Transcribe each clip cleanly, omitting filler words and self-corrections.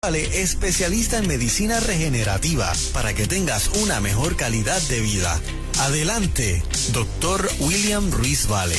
Vale, especialista en medicina regenerativa para que tengas una mejor calidad de vida. Adelante, Dr. William Ruiz Vale.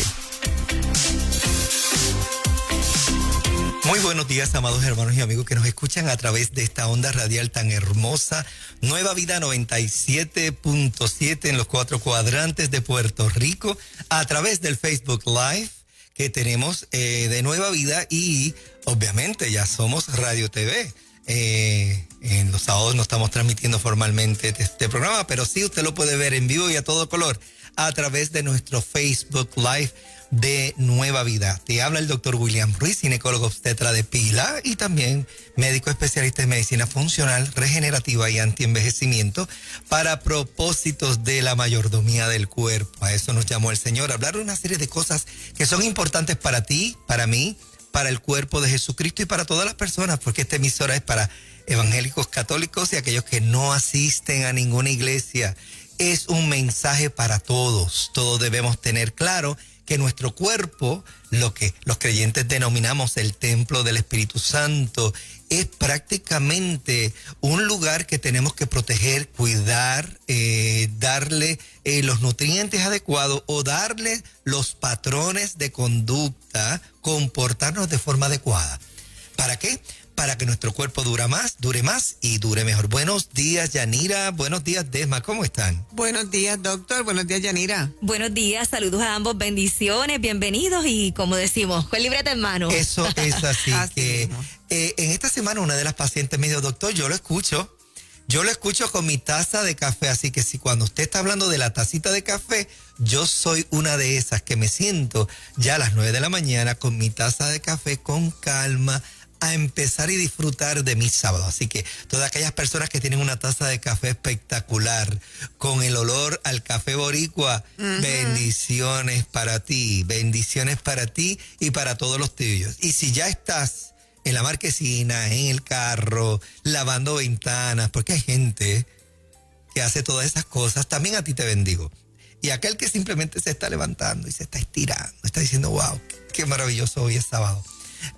Muy buenos días, amados hermanos y amigos que nos escuchan a través de esta onda radial tan hermosa, Nueva Vida 97.7 en los 4 cuadrantes de Puerto Rico, a través del Facebook Live que tenemos de Nueva Vida y obviamente ya somos Radio TV. En los sábados no estamos transmitiendo formalmente este programa, pero sí usted lo puede ver en vivo y a todo color a través de nuestro Facebook Live de Nueva Vida. Te habla el doctor William Ruiz, ginecólogo obstetra de Pila y también médico especialista en medicina funcional, regenerativa y antienvejecimiento para propósitos de la mayordomía del cuerpo. A eso nos llamó el Señor, a hablar de una serie de cosas que son importantes para ti, para mí, para el cuerpo de Jesucristo y para todas las personas, porque esta emisora es para evangélicos católicos y aquellos que no asisten a ninguna iglesia. Es un mensaje para todos. Todos debemos tener claro que nuestro cuerpo, lo que los creyentes denominamos el templo del Espíritu Santo, es prácticamente un lugar que tenemos que proteger, cuidar, darle los nutrientes adecuados o darle los patrones de conducta, comportarnos de forma adecuada. ¿Para qué? Para que nuestro cuerpo dure más y dure mejor. Buenos días, Yanira. Buenos días, Desma. ¿Cómo están? Buenos días, doctor. Buenos días, Yanira. Buenos días, saludos a ambos, bendiciones, bienvenidos y como decimos, con libreta en mano. Eso es así. Así que mismo. En esta semana una de las pacientes me dijo, doctor, yo lo escucho con mi taza de café, así que si cuando usted está hablando de la tacita de café, yo soy una de esas que me siento ya a las 9 de la mañana con mi taza de café con calma, a empezar y disfrutar de mi sábado. Así que todas aquellas personas que tienen una taza de café espectacular, con el olor al café boricua, bendiciones para ti y para todos los tuyos. Y si ya estás en la marquesina, en el carro, lavando ventanas, porque hay gente que hace todas esas cosas, también a ti te bendigo. Y aquel que simplemente se está levantando y se está estirando, está diciendo, wow, qué maravilloso hoy es sábado.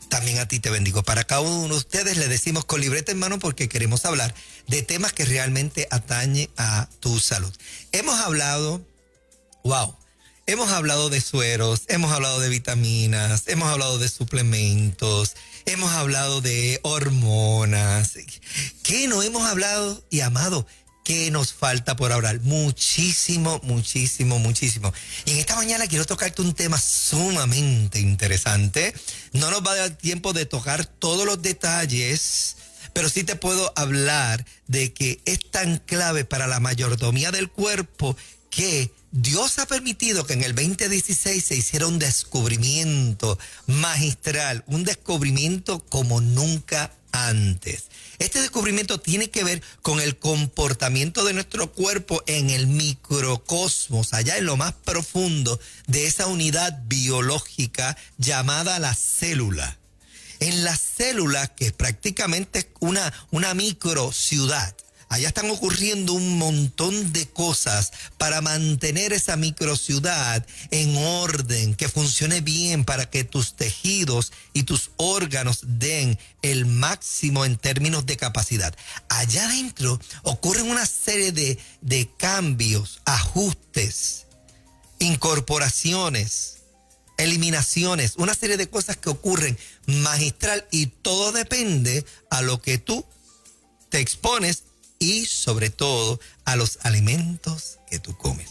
También a ti te bendigo. Para cada uno de ustedes le decimos con libreta en mano porque queremos hablar de temas que realmente atañen a tu salud. Hemos hablado de sueros, hemos hablado de vitaminas, hemos hablado de suplementos, hemos hablado de hormonas. ¿Qué no hemos hablado? Y amado, ¿qué nos falta por hablar? Muchísimo. Y en esta mañana quiero tocarte un tema sumamente interesante. No nos va a dar tiempo de tocar todos los detalles, pero sí te puedo hablar de que es tan clave para la mayordomía del cuerpo que Dios ha permitido que en el 2016 se hiciera un descubrimiento magistral, un descubrimiento como nunca antes. Este descubrimiento tiene que ver con el comportamiento de nuestro cuerpo en el microcosmos, allá en lo más profundo de esa unidad biológica llamada la célula. En la célula, que prácticamente es una microciudad, allá están ocurriendo un montón de cosas para mantener esa microciudad en orden, que funcione bien para que tus tejidos y tus órganos den el máximo en términos de capacidad. Allá adentro ocurren una serie de cambios, ajustes, incorporaciones, eliminaciones, una serie de cosas que ocurren magistral y todo depende a lo que tú te expones y sobre todo a los alimentos que tú comes.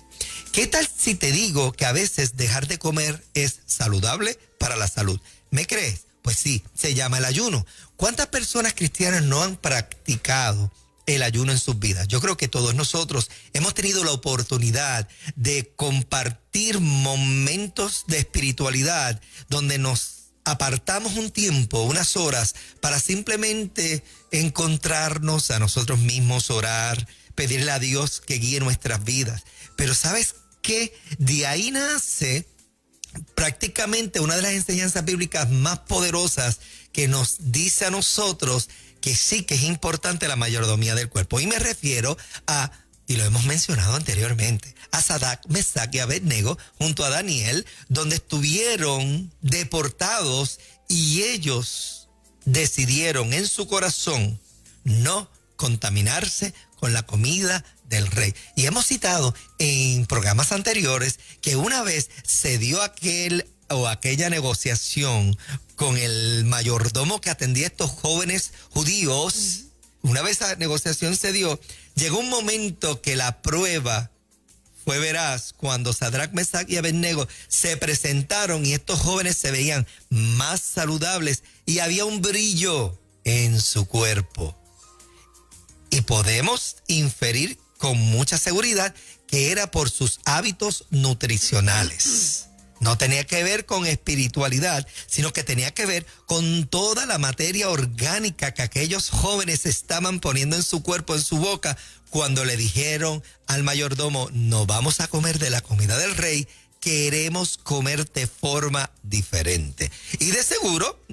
¿Qué tal si te digo que a veces dejar de comer es saludable para la salud? ¿Me crees? Pues sí, se llama el ayuno. ¿Cuántas personas cristianas no han practicado el ayuno en sus vidas? Yo creo que todos nosotros hemos tenido la oportunidad de compartir momentos de espiritualidad donde nos apartamos un tiempo, unas horas, para simplemente encontrarnos a nosotros mismos, orar, pedirle a Dios que guíe nuestras vidas. Pero ¿sabes qué? De ahí nace prácticamente una de las enseñanzas bíblicas más poderosas que nos dice a nosotros que sí que es importante la mayordomía del cuerpo. Y me refiero a, y lo hemos mencionado anteriormente, a Sadrach, Mesach y Abednego junto a Daniel, donde estuvieron deportados y ellos decidieron en su corazón no contaminarse con la comida del rey. Y hemos citado en programas anteriores que una vez se dio aquella negociación con el mayordomo que atendía a estos jóvenes judíos. Una vez esa negociación se dio, llegó un momento que la prueba fue veraz cuando Sadrach, Mesach y Abednego se presentaron y estos jóvenes se veían más saludables y había un brillo en su cuerpo. Y podemos inferir con mucha seguridad que era por sus hábitos nutricionales. No tenía que ver con espiritualidad, sino que tenía que ver con toda la materia orgánica que aquellos jóvenes estaban poniendo en su cuerpo, en su boca, cuando le dijeron al mayordomo, no vamos a comer de la comida del rey, queremos comer de forma diferente. Y de seguro,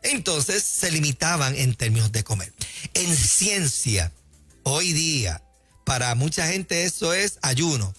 entonces se limitaban en términos de comer. En ciencia, hoy día, para mucha gente eso es ayuno,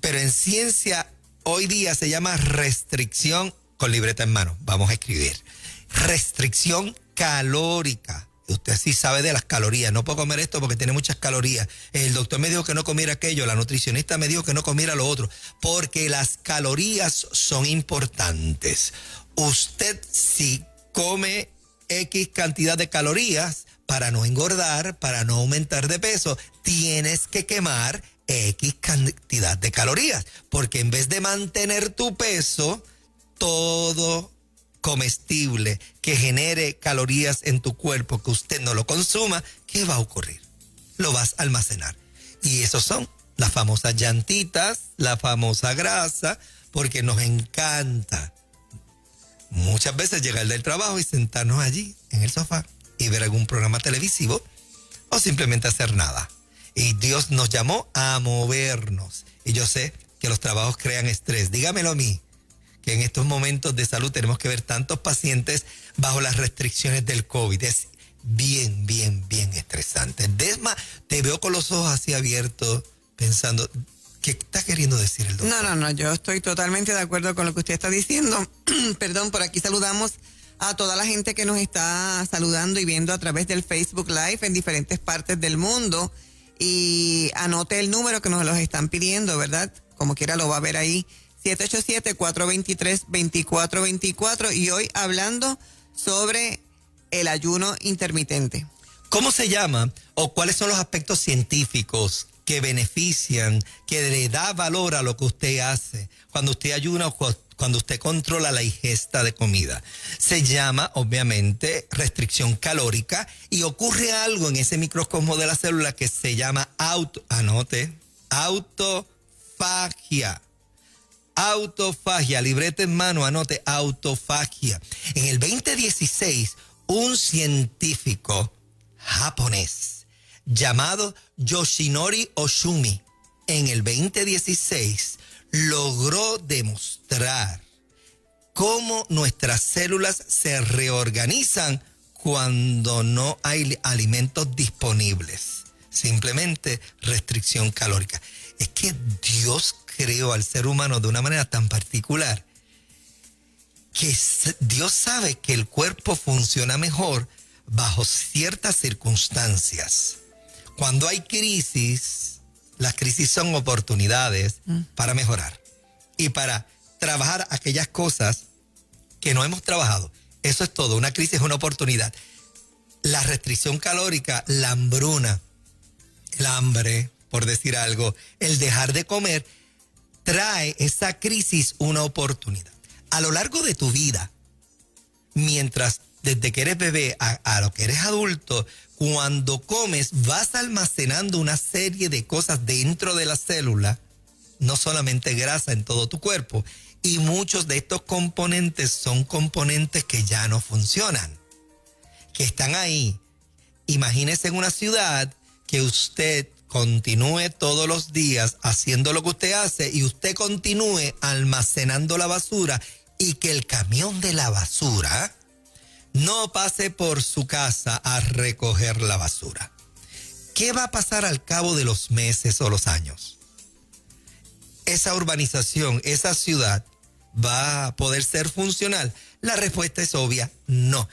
pero en ciencia hoy día se llama restricción, con libreta en mano, vamos a escribir, restricción calórica. Usted sí sabe de las calorías, no puedo comer esto porque tiene muchas calorías. El doctor me dijo que no comiera aquello, la nutricionista me dijo que no comiera lo otro, porque las calorías son importantes. Usted si come X cantidad de calorías, para no engordar, para no aumentar de peso, tienes que quemar X cantidad de calorías, porque en vez de mantener tu peso, todo comestible que genere calorías en tu cuerpo, que usted no lo consuma, ¿qué va a ocurrir? Lo vas a almacenar. Y esos son las famosas llantitas, la famosa grasa, porque nos encanta muchas veces llegar del trabajo y sentarnos allí en el sofá y ver algún programa televisivo o simplemente hacer nada. Y Dios nos llamó a movernos. Y yo sé que los trabajos crean estrés. Dígamelo a mí, que en estos momentos de salud tenemos que ver tantos pacientes bajo las restricciones del COVID. Es bien estresante. Desma, te veo con los ojos así abiertos pensando, ¿qué está queriendo decir el doctor? No, yo estoy totalmente de acuerdo con lo que usted está diciendo. Perdón, por aquí saludamos a toda la gente que nos está saludando y viendo a través del Facebook Live en diferentes partes del mundo. Y anote el número que nos los están pidiendo, ¿verdad? Como quiera lo va a ver ahí. 787-423-2424. Y hoy hablando sobre el ayuno intermitente. ¿Cómo se llama o cuáles son los aspectos científicos que benefician, que le da valor a lo que usted hace cuando usted ayuna o cuando usted controla la ingesta de comida? Se llama, obviamente, restricción calórica y ocurre algo en ese microcosmo de la célula que se llama autofagia. Autofagia, libreta en mano, anote, autofagia. En el 2016, un científico japonés llamado Yoshinori Oshumi, en el 2016, logró demostrar cómo nuestras células se reorganizan cuando no hay alimentos disponibles. Simplemente restricción calórica. Es que Dios creó al ser humano de una manera tan particular que Dios sabe que el cuerpo funciona mejor bajo ciertas circunstancias. Cuando hay crisis, las crisis son oportunidades para mejorar y para trabajar aquellas cosas que no hemos trabajado. Eso es todo. Una crisis es una oportunidad. La restricción calórica, la hambruna, el hambre, por decir algo, el dejar de comer, trae esa crisis una oportunidad. A lo largo de tu vida, desde que eres bebé a lo que eres adulto, cuando comes vas almacenando una serie de cosas dentro de la célula, no solamente grasa en todo tu cuerpo, y muchos de estos componentes son componentes que ya no funcionan, que están ahí. Imagínese en una ciudad que usted continúe todos los días haciendo lo que usted hace y usted continúe almacenando la basura y que el camión de la basura no pase por su casa a recoger la basura. ¿Qué va a pasar al cabo de los meses o los años? ¿Esa urbanización, esa ciudad va a poder ser funcional? La respuesta es obvia, no.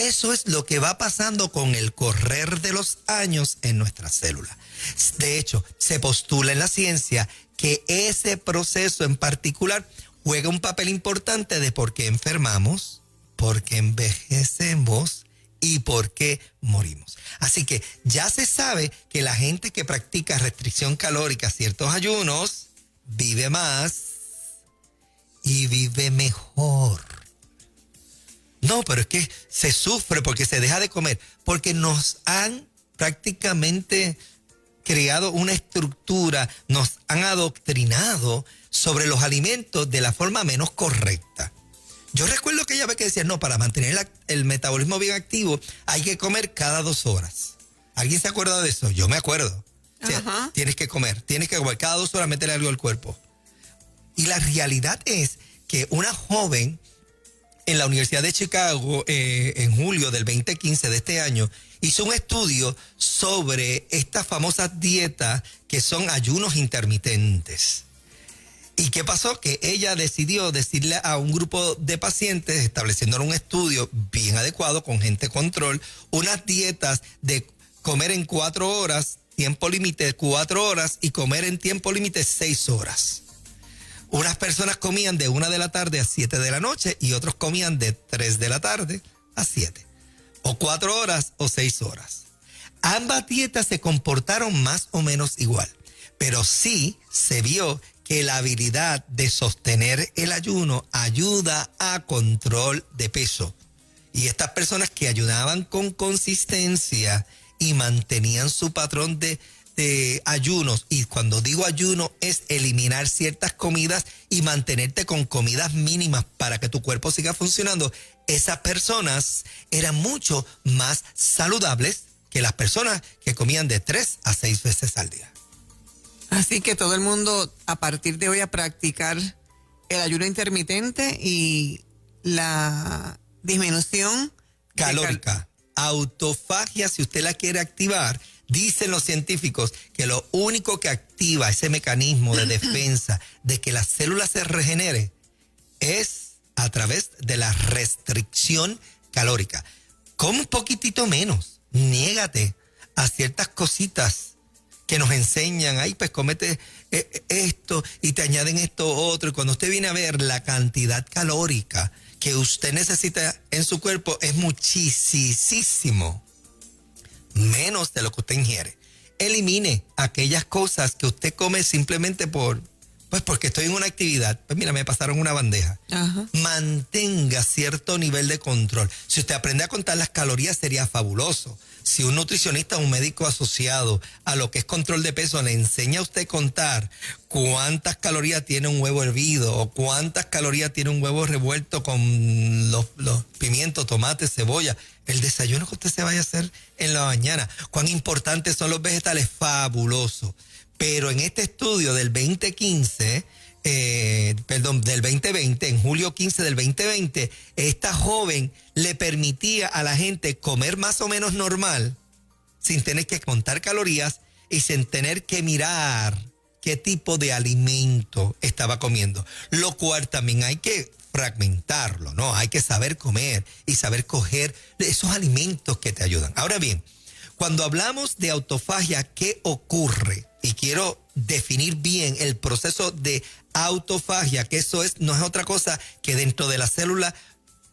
eso es lo que va pasando con el correr de los años en nuestras células. De hecho, se postula en la ciencia que ese proceso en particular juega un papel importante de por qué enfermamos, por qué envejecemos y por qué morimos. Así que ya se sabe que la gente que practica restricción calórica, ciertos ayunos, vive más y vive mejor. No, pero es que se sufre porque se deja de comer, porque nos han prácticamente creado una estructura, nos han adoctrinado sobre los alimentos de la forma menos correcta. Yo recuerdo aquella vez que decían, no, para mantener el metabolismo bien activo hay que comer cada 2 horas. ¿Alguien se acuerda de eso? Yo me acuerdo. O sea, tienes que comer cada 2 horas, meterle algo al cuerpo. Y la realidad es que una joven en la Universidad de Chicago, en julio del 2015 de este año, hizo un estudio sobre estas famosas dietas que son ayunos intermitentes. ¿Y qué pasó? Que ella decidió decirle a un grupo de pacientes, estableciendo un estudio bien adecuado con gente control, unas dietas de comer en 4 horas, tiempo límite 4 horas, y comer en tiempo límite 6 horas. Unas personas comían de 1 de la tarde a 7 de la noche y otros comían de 3 de la tarde a 7. O 4 horas o 6 horas. Ambas dietas se comportaron más o menos igual, pero sí se vio que la habilidad de sostener el ayuno ayuda a control de peso. Y estas personas que ayunaban con consistencia y mantenían su patrón de ayunos, y cuando digo ayuno es eliminar ciertas comidas y mantenerte con comidas mínimas para que tu cuerpo siga funcionando, esas personas eran mucho más saludables que las personas que comían de 3 a 6 veces al día. Así que todo el mundo a partir de hoy a practicar el ayuno intermitente y la disminución calórica. Autofagia, si usted la quiere activar, dicen los científicos que lo único que activa ese mecanismo de defensa de que la célula se regenere es a través de la restricción calórica. Come un poquitito menos, niégate a ciertas cositas que nos enseñan, ay, pues comete esto y te añaden esto otro. Y cuando usted viene a ver la cantidad calórica que usted necesita en su cuerpo es muchísimo menos de lo que usted ingiere. Elimine aquellas cosas que usted come simplemente porque estoy en una actividad. Pues mira, me pasaron una bandeja. Ajá. Mantenga cierto nivel de control. Si usted aprende a contar las calorías sería fabuloso. Si un nutricionista o un médico asociado a lo que es control de peso le enseña a usted contar cuántas calorías tiene un huevo hervido o cuántas calorías tiene un huevo revuelto con los pimientos, tomates, cebolla, el desayuno que usted se vaya a hacer en la mañana, cuán importantes son los vegetales, fabuloso. Pero en este estudio del 2015, del 2020, en julio 15 del 2020, esta joven le permitía a la gente comer más o menos normal, sin tener que contar calorías y sin tener que mirar qué tipo de alimento estaba comiendo. Lo cual también hay que fragmentarlo, ¿no? Hay que saber comer y saber coger esos alimentos que te ayudan. Ahora bien, cuando hablamos de autofagia, ¿qué ocurre? Y quiero definir bien el proceso de autofagia, que eso no es otra cosa que dentro de la célula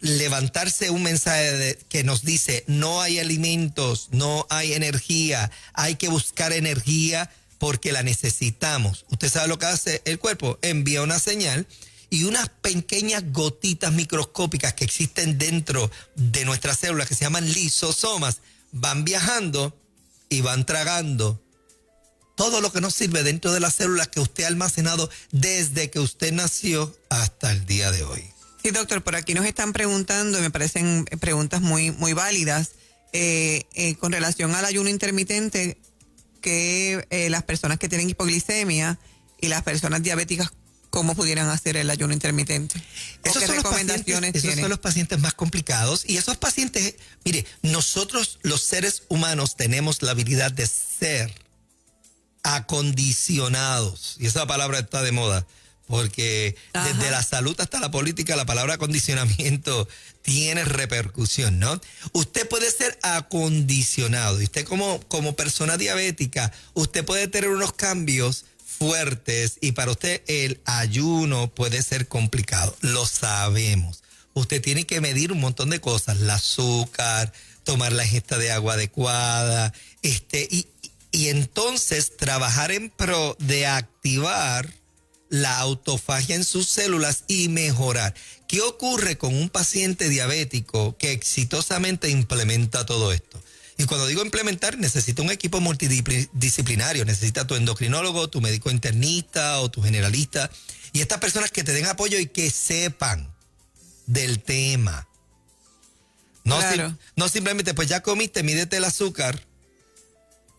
levantarse un mensaje que nos dice no hay alimentos, no hay energía, hay que buscar energía porque la necesitamos. Usted sabe lo que hace el cuerpo, envía una señal y unas pequeñas gotitas microscópicas que existen dentro de nuestras células que se llaman lisosomas van viajando y van tragando todo lo que nos sirve dentro de las células que usted ha almacenado desde que usted nació hasta el día de hoy. Sí, doctor, por aquí nos están preguntando, y me parecen preguntas muy, muy válidas, con relación al ayuno intermitente, que las personas que tienen hipoglicemia y las personas diabéticas, ¿cómo pudieran hacer el ayuno intermitente? Esos ¿Qué recomendaciones tienen? Esos son los pacientes más complicados. Y esos pacientes, mire, nosotros los seres humanos tenemos la habilidad de ser acondicionados, y esa palabra está de moda, porque desde la salud hasta la política, la palabra acondicionamiento tiene repercusión, ¿no? Usted puede ser acondicionado y usted como persona diabética, usted puede tener unos cambios fuertes y para usted el ayuno puede ser complicado, lo sabemos. Usted tiene que medir un montón de cosas, el azúcar, tomar la ingesta de agua adecuada, y entonces trabajar en pro de activar la autofagia en sus células y mejorar. ¿Qué ocurre con un paciente diabético que exitosamente implementa todo esto? Y cuando digo implementar, necesita un equipo multidisciplinario, necesita tu endocrinólogo, tu médico internista o tu generalista, y estas personas que te den apoyo y que sepan del tema. No, claro. No simplemente, pues ya comiste, mídete el azúcar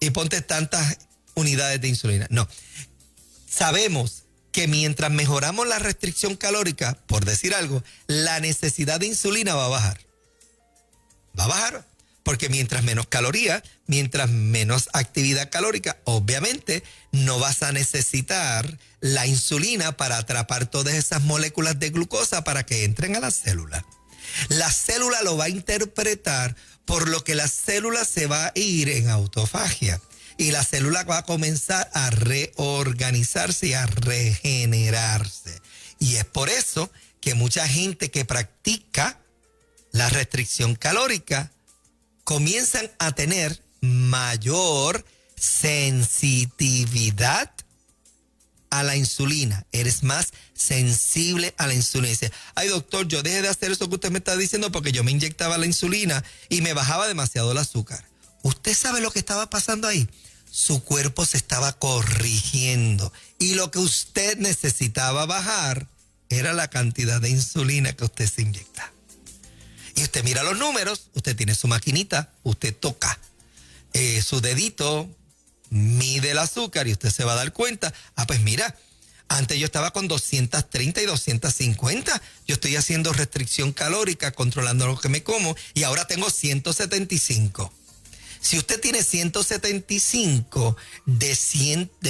y ponte tantas unidades de insulina. No. Sabemos que mientras mejoramos la restricción calórica, por decir algo, la necesidad de insulina va a bajar. Va a bajar. Porque mientras menos calorías, mientras menos actividad calórica, obviamente no vas a necesitar la insulina para atrapar todas esas moléculas de glucosa para que entren a la célula. La célula lo va a interpretar, por lo que la célula se va a ir en autofagia y la célula va a comenzar a reorganizarse y a regenerarse. Y es por eso que mucha gente que practica la restricción calórica comienzan a tener mayor sensitividad a la insulina. Eres más sensible a la insulina. Dice, ay doctor, yo dejé de hacer eso que usted me está diciendo porque yo me inyectaba la insulina y me bajaba demasiado el azúcar. ¿Usted sabe lo que estaba pasando ahí? Su cuerpo se estaba corrigiendo y lo que usted necesitaba bajar era la cantidad de insulina que usted se inyecta. Y usted mira los números, usted tiene su maquinita, usted toca su dedito, mide el azúcar y usted se va a dar cuenta. Pues mira, antes yo estaba con 230 y 250. Yo estoy haciendo restricción calórica, controlando lo que me como y ahora tengo 175. Si usted tiene 175 de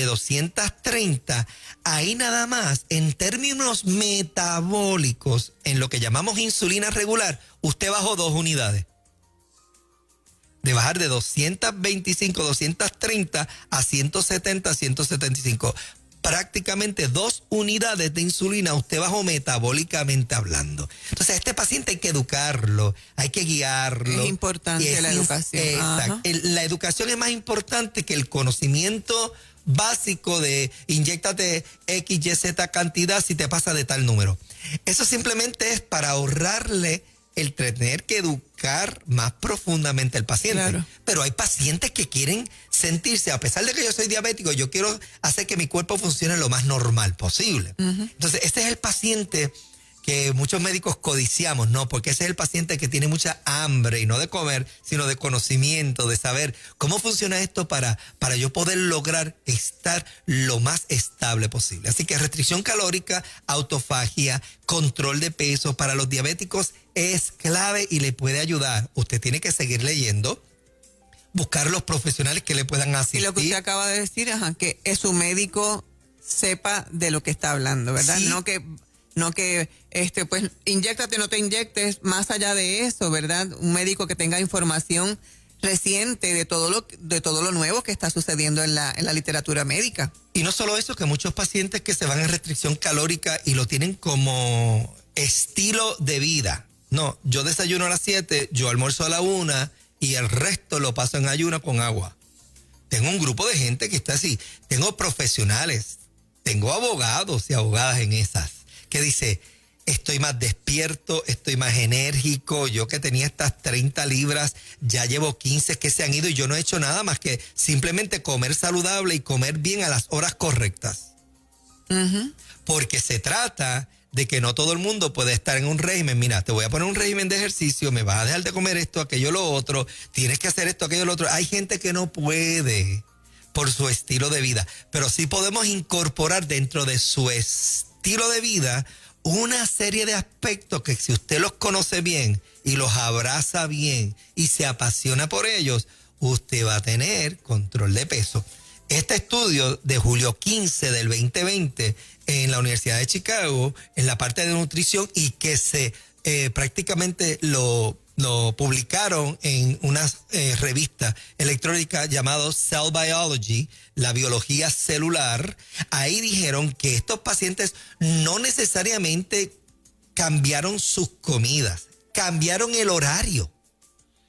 230, ahí nada más, en términos metabólicos, en lo que llamamos insulina regular, usted bajó 2 unidades. De bajar de 225, 230 a 170, 175. Prácticamente 2 unidades de insulina usted bajó metabólicamente hablando. Entonces a este paciente hay que educarlo, hay que guiarlo. Es importante la educación. Exacto. La educación es más importante que el conocimiento básico de inyéctate X, Y, Z cantidad si te pasa de tal número. Eso simplemente es para ahorrarle el tener que educar más profundamente al paciente. Claro. Pero hay pacientes que quieren sentirse, a pesar de que yo soy diabético, yo quiero hacer que mi cuerpo funcione lo más normal posible. Uh-huh. Entonces, este es el paciente que muchos médicos codiciamos, ¿no? Porque ese es el paciente que tiene mucha hambre, y no de comer, sino de conocimiento, de saber cómo funciona esto para yo poder lograr estar lo más estable posible. Así que restricción calórica, autofagia, control de peso para los diabéticos es clave y le puede ayudar. Usted tiene que seguir leyendo, buscar los profesionales que le puedan asistir. Y lo que usted acaba de decir, que su médico sepa de lo que está hablando, ¿verdad? Sí. No que pues inyéctate, no te inyectes, más allá de eso, ¿verdad? Un médico que tenga información reciente de todo lo nuevo que está sucediendo en la literatura médica. Y no solo eso, que muchos pacientes que se van en restricción calórica y lo tienen como estilo de vida. No, yo desayuno a las 7, yo almuerzo a la 1 y el resto lo paso en ayuno con agua. Tengo un grupo de gente que está así. Tengo profesionales, tengo abogados y abogadas en esas, que dice, estoy más despierto, estoy más enérgico, yo que tenía estas 30 libras, ya llevo 15 que se han ido y yo no he hecho nada más que simplemente comer saludable y comer bien a las horas correctas. Uh-huh. Porque se trata de que no todo el mundo puede estar en un régimen. Mira, te voy a poner un régimen de ejercicio, me vas a dejar de comer esto, aquello, lo otro, tienes que hacer esto, aquello, lo otro. Hay gente que no puede por su estilo de vida, pero sí podemos incorporar dentro de su estilo de vida una serie de aspectos que si usted los conoce bien y los abraza bien y se apasiona por ellos, usted va a tener control de peso. Este estudio de julio 15 del 2020 en la Universidad de Chicago, en la parte de nutrición, y que se prácticamente lo publicaron en una revista electrónica llamada Cell Biology, la biología celular. Ahí dijeron que estos pacientes no necesariamente cambiaron sus comidas, cambiaron el horario.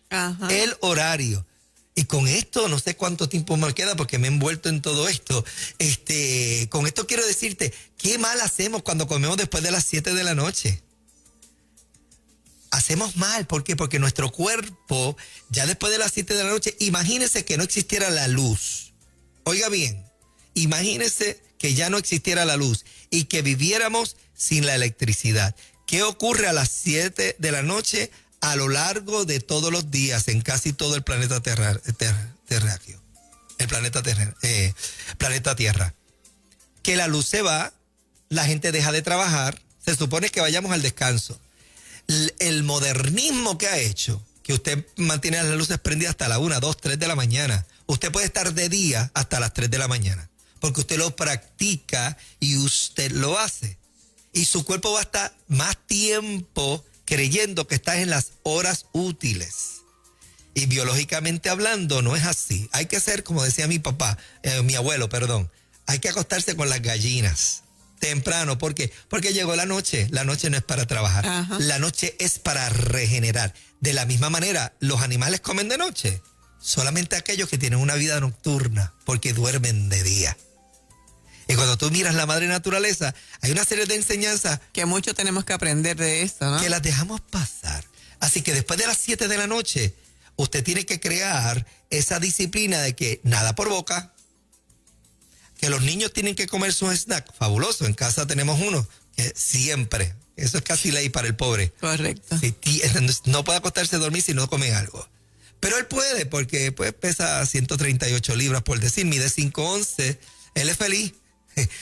Ajá. El horario. Y con esto, no sé cuánto tiempo me queda porque me he envuelto en todo esto. Con esto quiero decirte, qué mal hacemos cuando comemos después de las 7 de la noche. Hacemos mal, ¿por qué? Porque nuestro cuerpo, ya después de las 7 de la noche, imagínese que no existiera la luz. Oiga bien, imagínese que ya no existiera la luz y que viviéramos sin la electricidad. ¿Qué ocurre a las 7 de la noche a lo largo de todos los días en casi todo el planeta terráqueo? El planeta Tierra. Que la luz se va, la gente deja de trabajar, se supone que vayamos al descanso. El modernismo que ha hecho que usted mantiene las luces prendidas hasta la 1, 2, 3 de la mañana. Usted puede estar de día hasta las 3 de la mañana, porque usted lo practica y usted lo hace. Y su cuerpo va a estar más tiempo creyendo que está en las horas útiles. Y biológicamente hablando no es así. Hay que ser, como decía mi abuelo, hay que acostarse con las gallinas temprano. ¿Por qué? Porque llegó la noche. La noche no es para trabajar. Ajá. La noche es para regenerar. De la misma manera, los animales comen de noche. Solamente aquellos que tienen una vida nocturna, porque duermen de día. Y cuando tú miras la madre naturaleza, hay una serie de enseñanzas que mucho tenemos que aprender de eso, ¿no? Que las dejamos pasar. Así que después de las 7 de la noche, usted tiene que crear esa disciplina de que nada por boca, que los niños tienen que comer sus snacks. Fabuloso, en casa tenemos uno que siempre, eso es casi ley para el pobre. Correcto. No puede acostarse a dormir si no come algo. Pero él puede, porque pues pesa 138 libras, por decir, mide 5'11", él es feliz.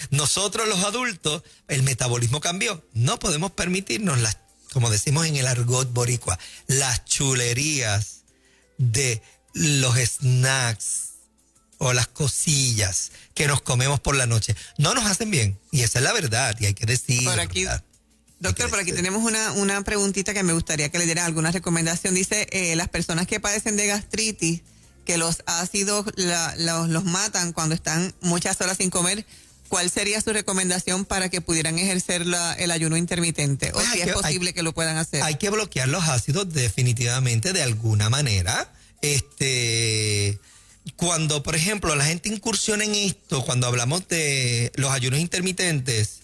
Nosotros los adultos, el metabolismo cambió. No podemos permitirnos las, como decimos en el argot boricua, las chulerías de los snacks o las cosillas que nos comemos por la noche. No nos hacen bien. Y esa es la verdad. Y hay que decir. Por aquí, doctor, por aquí tenemos una preguntita que me gustaría que le diera alguna recomendación. Dice, las personas que padecen de gastritis, que los ácidos los matan cuando están muchas horas sin comer, ¿cuál sería su recomendación para que pudieran ejercer el ayuno intermitente? O si es posible que lo puedan hacer. Hay que bloquear los ácidos definitivamente de alguna manera. Cuando, por ejemplo, la gente incursiona en esto, cuando hablamos de los ayunos intermitentes,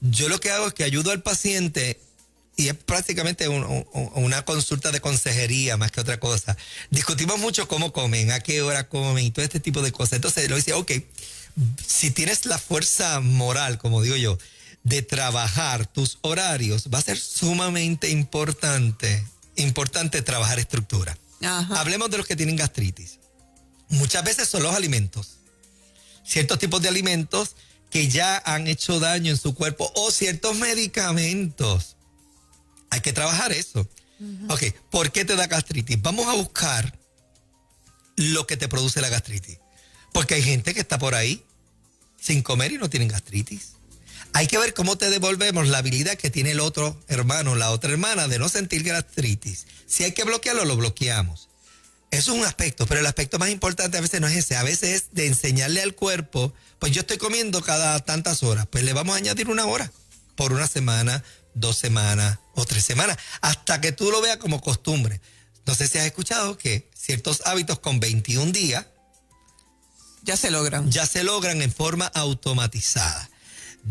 yo lo que hago es que ayudo al paciente, y es prácticamente una consulta de consejería más que otra cosa. Discutimos mucho cómo comen, a qué hora comen y todo este tipo de cosas. Entonces, lo dice, ok, si tienes la fuerza moral, como digo yo, de trabajar tus horarios, va a ser sumamente importante trabajar estructura. Ajá. Hablemos de los que tienen gastritis. Muchas veces son los alimentos. Ciertos tipos de alimentos que ya han hecho daño en su cuerpo o ciertos medicamentos. Hay que trabajar eso. Uh-huh. Ok, ¿por qué te da gastritis? Vamos a buscar lo que te produce la gastritis. Porque hay gente que está por ahí sin comer y no tienen gastritis. Hay que ver cómo te devolvemos la habilidad que tiene el otro hermano, la otra hermana de no sentir gastritis. Si hay que bloquearlo, lo bloqueamos. Eso es un aspecto, pero el aspecto más importante a veces no es ese. A veces es de enseñarle al cuerpo, pues yo estoy comiendo cada tantas horas, pues le vamos a añadir 1 hora por 1 semana, 2 semanas o 3 semanas, hasta que tú lo veas como costumbre. No sé si has escuchado que ciertos hábitos con 21 días ya se logran. Ya se logran en forma automatizada.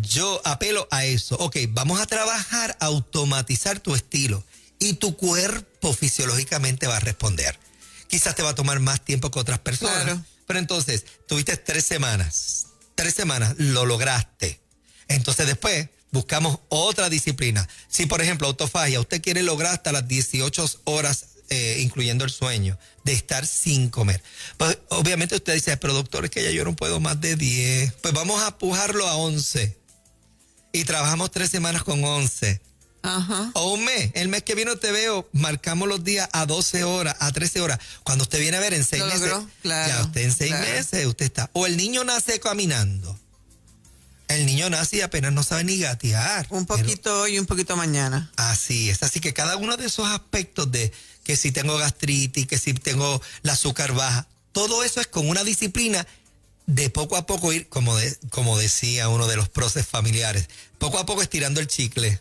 Yo apelo a eso. Ok, vamos a trabajar, automatizar tu estilo y tu cuerpo fisiológicamente va a responder. Quizás te va a tomar más tiempo que otras personas. Claro. Pero entonces, tuviste 3 semanas. 3 semanas, lo lograste. Entonces después buscamos otra disciplina. Si, por ejemplo, autofagia, usted quiere lograr hasta las 18 horas, incluyendo el sueño, de estar sin comer. Pues obviamente usted dice, pero doctor, es que ya yo no puedo más de 10. Pues vamos a empujarlo a 11. Y trabajamos 3 semanas con 11. Ajá. O un mes. El mes que viene te veo, marcamos los días a 12 horas, a 13 horas. Cuando usted viene a ver en 6 meses, claro, ya usted en 6 meses, usted está. O el niño nace caminando. El niño nace y apenas no sabe ni gatear. Un poquito hoy y un poquito mañana. Así es. Así que cada uno de esos aspectos de que si tengo gastritis, que si tengo el azúcar baja, todo eso es con una disciplina de poco a poco ir, como decía uno de los próceres familiares, poco a poco estirando el chicle.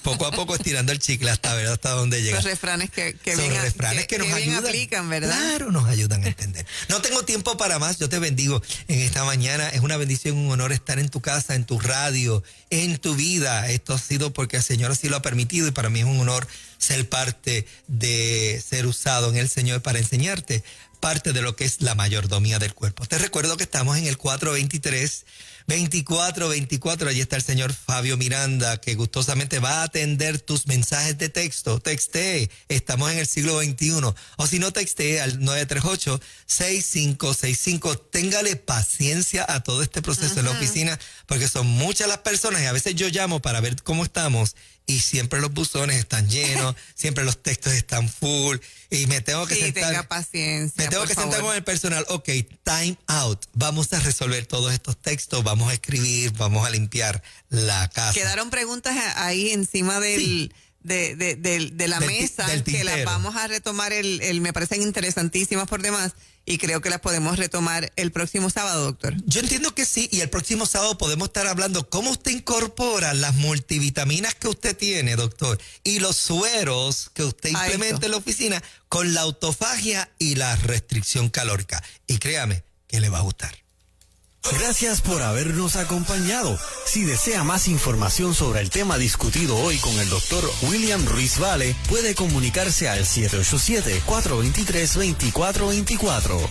Poco a poco estirando el chicle hasta ver hasta dónde llega. Los refranes que son bien, refranes que nos bien ayudan. aplican, ¿verdad? Claro, nos ayudan a entender. No tengo tiempo para más. Yo te bendigo en esta mañana. Es una bendición, un honor estar en tu casa, en tu radio, en tu vida. Esto ha sido porque el Señor así lo ha permitido y para mí es un honor ser parte de ser usado en el Señor para enseñarte parte de lo que es la mayordomía del cuerpo. Te recuerdo que estamos en el 423-2424. Allí está el señor Fabio Miranda, que gustosamente va a atender tus mensajes de texto. Textee, estamos en el siglo XXI. O si no, textee al 938-6565. Téngale paciencia a todo este proceso en la oficina, porque son muchas las personas y a veces yo llamo para ver cómo estamos y siempre los buzones están llenos, siempre los textos están full y me tengo que sentar. Tenga paciencia. Me tengo que sentar con el personal. Ok, time out. Vamos a resolver todos estos textos, vamos a escribir, vamos a limpiar la casa. Quedaron preguntas ahí encima de la mesa que las vamos a retomar. Me parecen interesantísimas por demás y creo que las podemos retomar el próximo sábado, doctor. Yo entiendo que sí, y el próximo sábado podemos estar hablando cómo usted incorpora las multivitaminas que usted tiene, doctor, y los sueros que usted implementa en la oficina con la autofagia y la restricción calórica. Y créame que le va a gustar. Gracias por habernos acompañado. Si desea más información sobre el tema discutido hoy con el doctor William Ruiz Vale, puede comunicarse al 787-423-2424.